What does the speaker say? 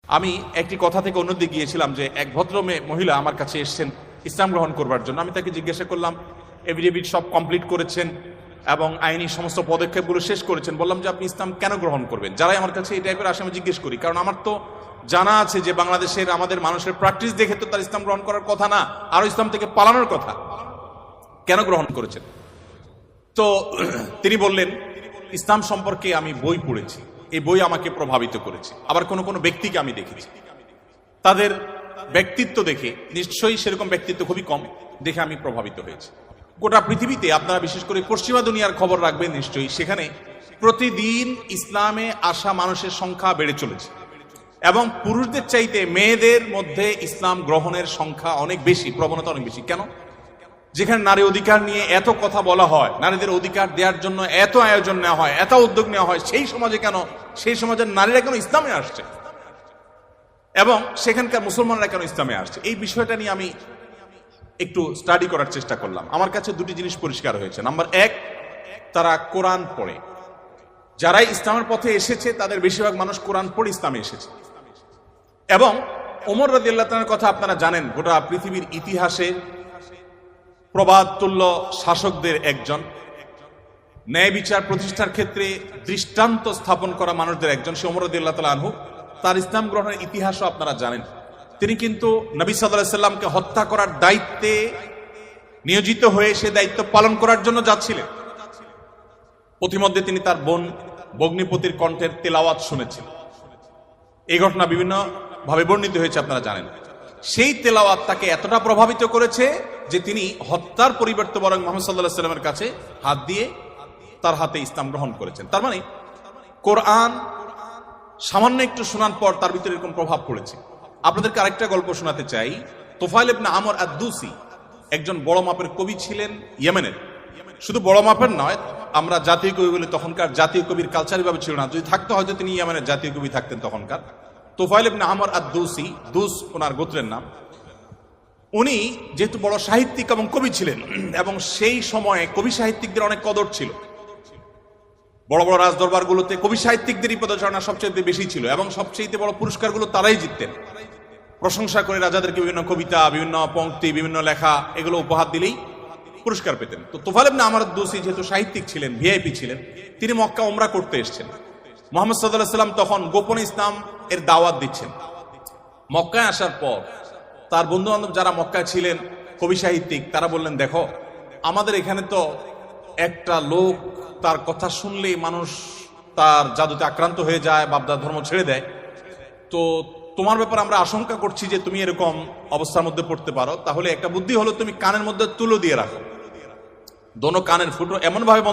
আমি একটি কথা থেকে অন্যদিকে গিয়েছিলাম যে এক ভদ্র মহিলা আমার কাছে এসেছেন ইসলাম গ্রহণ করবার জন্য। আমি তাকে জিজ্ঞাসা করলাম, এফিডেভিট সব কমপ্লিট করেছেন এবং আইনি সমস্ত পদক্ষেপগুলো শেষ করেছেন, বললাম যে আপনি ইসলাম কেন গ্রহণ করবেন? যারাই আমার কাছে এই টাইপের আসে আমি জিজ্ঞেস করি, কারণ আমার তো জানা আছে যে বাংলাদেশের আমাদের মানুষের প্র্যাকটিস দেখে তো তার ইসলাম গ্রহণ করার কথা না, আরো ইসলাম থেকে পালানোর কথা। কেন গ্রহণ করেছেন? তো তিনি বললেন, ইসলাম সম্পর্কে আমি বই পড়েছি, এই বই আমাকে প্রভাবিত করেছে। আবার কোন কোন ব্যক্তিকে আমি দেখেছি, তাদের ব্যক্তিত্ব দেখে, নিশ্চয়ই সেরকম ব্যক্তিত্ব খুবই কম, দেখে আমি প্রভাবিত হয়েছি। গোটা পৃথিবীতে আপনারা বিশেষ করে পশ্চিমা দুনিয়ার খবর রাখবেন নিশ্চয়ই, সেখানে প্রতিদিন ইসলামে আসা মানুষের সংখ্যা বেড়ে চলেছে এবং পুরুষদের চাইতে মেয়েদের মধ্যে ইসলাম গ্রহণের সংখ্যা অনেক বেশি, প্রবণতা অনেক বেশি। কেন? যেখানে নারী অধিকার নিয়ে এত কথা বলা হয়, নারীদের অধিকার দেওয়ার জন্য এত আয়োজন নেওয়া হয়, এত উদ্যোগ নেওয়া হয়, সেই সমাজে কেন, সেই সমাজের নারীরা কেন ইসলামে আসছে এবং সেখানকার মুসলমানরা কেন ইসলামে আসছে, এই বিষয়টা নিয়ে আমি একটু স্টাডি করার চেষ্টা করলাম। আমার কাছে দুটি জিনিস পরিষ্কার হয়েছে। নাম্বার এক, তারা কোরআন পড়ে। যারাই ইসলামের পথে এসেছে তাদের বেশিরভাগ মানুষ কোরআন পড়ে ইসলামে এসেছে। এবং ওমর রাদিয়াল্লাহু তাআলার কথা আপনারা জানেন, গোটা পৃথিবীর ইতিহাসে প্রবাদ তুল্য শাসকদের একজন, ন্যায় বিচার প্রতিষ্ঠার ক্ষেত্রে দৃষ্টান্ত স্থাপন করা মানুষদের একজন, সে ওমর রাদিয়াল্লাহু তাআলা আনহু। তার ইসলাম গ্রহণের ইতিহাসও আপনারা জানেন। তিনি কিন্তু নবী সাল্লাল্লাহু আলাইহি সাল্লামকে হত্যা করার দায়িত্বে নিয়োজিত হয়ে সে দায়িত্ব পালন করার জন্য যাচ্ছিলেন। প্রতিমধ্যে তিনি তার বোন ভগ্নিপতির কণ্ঠের তেলাওয়াত শুনেছেন। এই ঘটনা বিভিন্ন ভাবে বর্ণিত হয়েছে, আপনারা জানেন। সেই তেলাওয়াত তাকে এতটা প্রভাবিত করেছে যে তিনি হত্যার পরিবর্তে বরং মুহাম্মদ সাল্লাল্লাহু আলাইহি সাল্লামের কাছে হাত দিয়ে তার হাতে ইসলাম গ্রহণ করেছেন। তার মানে কোরআন সামান্য একটু শোনার পর তার ভিতরে এরকম প্রভাব পড়েছে। আপনাদেরকে আরেকটা গল্প শোনাতে চাই। তোফাইল ইবনে আমর আদ-দুসি একজন বড় মাপের কবি ছিলেন ইয়েমেনের। শুধু বড় মাপের নয়, আমরা জাতীয় কবি বলি, তখনকার জাতীয় কবির কালচার ভাবে ছিল না। যদি থাকতো হয়তো তিনি ইয়েমেনের জাতীয় কবি থাকতেন তখনকার। তোফাইল ইবনে আমর আদ-দুসি, দুস ওনার গোত্রের নাম। উনি যেহেতু বড় সাহিত্যিক এবং কবি ছিলেন এবং সেই সময়ে কবি সাহিত্যিকদের অনেক কদর ছিল, বড় বড় রাজদরবারগুলোতে কবি সাহিত্যিকদেরই পদচারণা সবচেয়ে বেশি ছিল এবং সবচেয়ে বড় পুরস্কারগুলো তারাই জিততেন। প্রশংসা করে রাজাদেরকে বিভিন্ন কবিতা, বিভিন্ন পংক্তি, বিভিন্ন লেখা এগুলো উপহার দিলেই পুরস্কার পেতেন। তো তোফাইল ইবনে আমর আদ-দুসি যেহেতু সাহিত্যিক ছিলেন, ভিআইপি ছিলেন, তিনি মক্কা উমরা করতে এসেছেন। মুহাম্মদ সাল্লাল্লাহু আলাইহি সাল্লাম তখন গোপনে ইসলাম এর দাওয়াত দিচ্ছেন। মক্কায় আসার পর তার বন্ধু বান্ধব যারা মক্কায় ছিলেন কবি সাহিত্যিক, তারা বললেন, দেখো আমাদের এখানে তো একটা লোক তার কথা শুনলেই মানুষ তার জাদুতে আক্রান্ত হয়ে যায়, বাপদার ধর্ম ছেড়ে দেয়। তো তোমার ব্যাপারে আমরা আশঙ্কা করছি যে তুমি এরকম অবস্থার মধ্যে পড়তে পারো। তাহলে একটা বুদ্ধি হলো, তুমি কানের মধ্যে তুলো দিয়ে রাখো, দোনো কানের ফুটো এমন ভাবে